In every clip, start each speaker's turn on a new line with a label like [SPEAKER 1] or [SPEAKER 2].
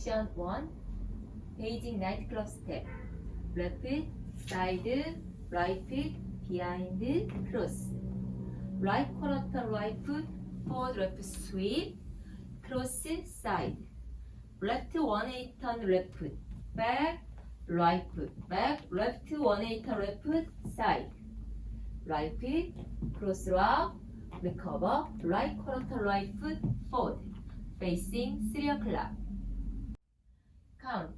[SPEAKER 1] Section 1 Basic nightclub step. Left, side, right, behind, cross. Right quarter right foot, forward left sweep, cross side. Left 1/8 turn left foot, back, right foot, back, left 1/8 turn left foot, side. Right foot, cross rock, recover, right quarter right foot, forward, facing 3 o'clock. Count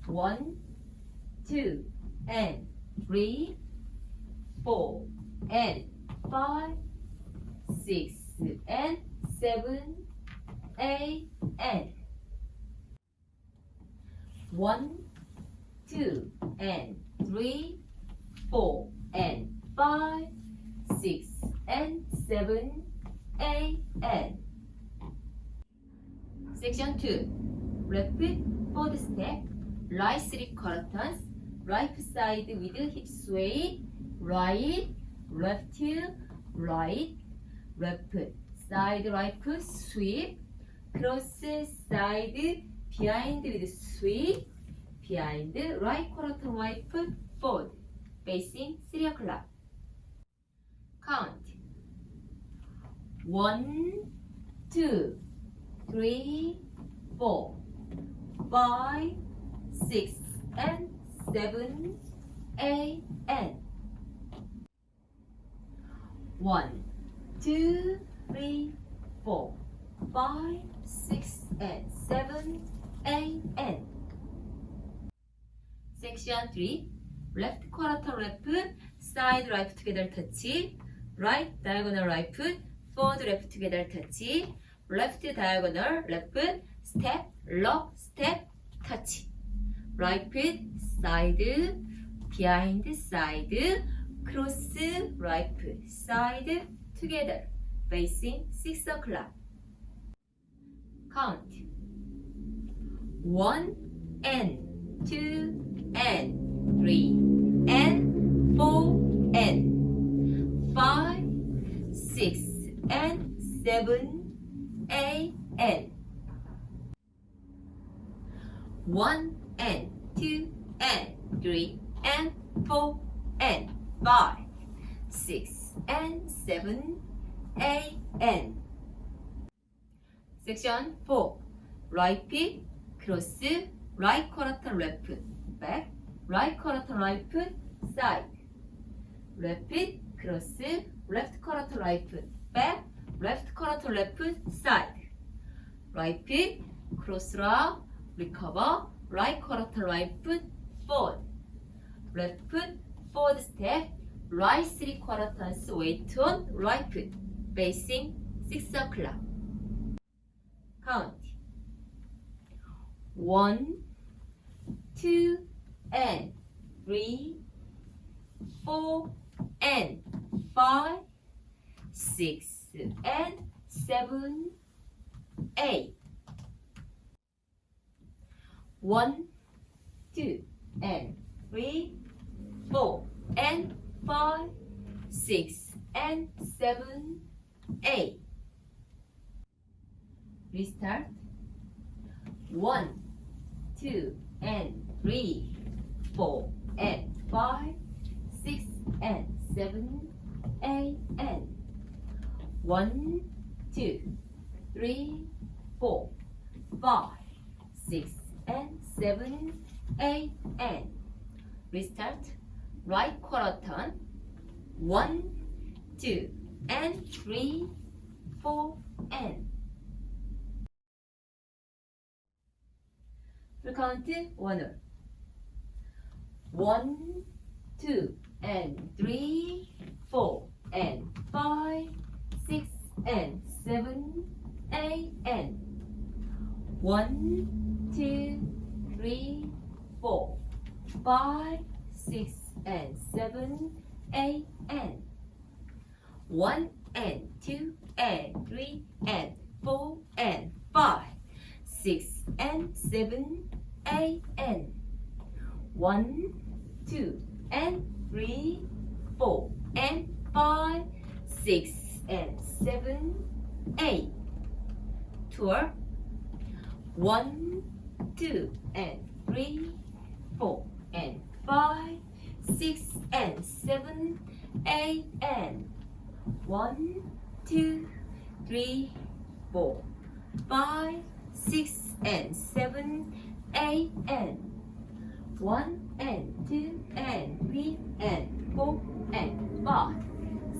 [SPEAKER 1] 1, 2, and 3, 4, and 5, 6, and 7, 8, and 1, 2, and 3, 4, and 5, 6, and 7, 8, and Section 2 Left forward step, right 3/4 turns, right side with hip sway, right, left, right, left, side right foot sweep, cross side, behind with sweep, behind, right quarter right foot forward, facing 3 o'clock. Count 1, 2, 3, 4, 5, 6, and 7, 8, and 1, 2, 3, 4, 5, 6, and 7, 8, and Section 3 Left quarter left foot, side right together touch, right diagonal right foot, forward left together touch, left diagonal left foot, step, lock, step, touch. Right foot, side, behind, side, cross, right foot, side, together, facing 6 o'clock. Count 1, and 2, and 3, and 4, and 5, 6, and 7, 8, and 1, and 2, and 3, and 4, and 5, 6, and 7, 8, and Section 4 Right foot, cross, right quarter left foot, back, right quarter right foot, side. Left foot, cross, left quarter right foot, back, left quarter left foot, side. Right foot, cross rock, recover, right quarter right foot, forward. Left foot, forward step, right 3/4 turns weight on right foot, facing 6 o'clock. Count 1, 2, and 3, 4, and 5, 6, and 7, 8. 1, 2, and 3, 4, and 5, 6, and 7, 8. Restart. 1, 2, and 3, 4, and 5, 6, and 7, 8, and 1, 2, 3, 4, 5, 6, and 7, 8, and restart. Right quarter turn. 1, 2, and 3, 4, and full count 1. 1, 2, and 3, 4, and 5, 6, and 7, 8, and 1, 2, 3, 4, 5, 6, and 7, 8, and 1, and 2, and 3, and 4, and 5, 6, and 7, 8, and 1, 2, and 3, 4, and 5, 6, and 7, 8. Tour. 1, 2, and 3, 4, and 5, 6, and 7, 8, and 1, 2, 3, 4, 5, 6, and 7, 8, and 1, and 2, and 3, and 4, and 5,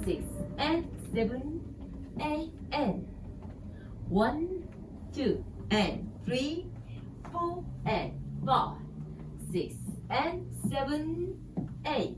[SPEAKER 1] 6, and 7, 8, and 1, 2, and 3, 4, and 5, 6, and 7, 8.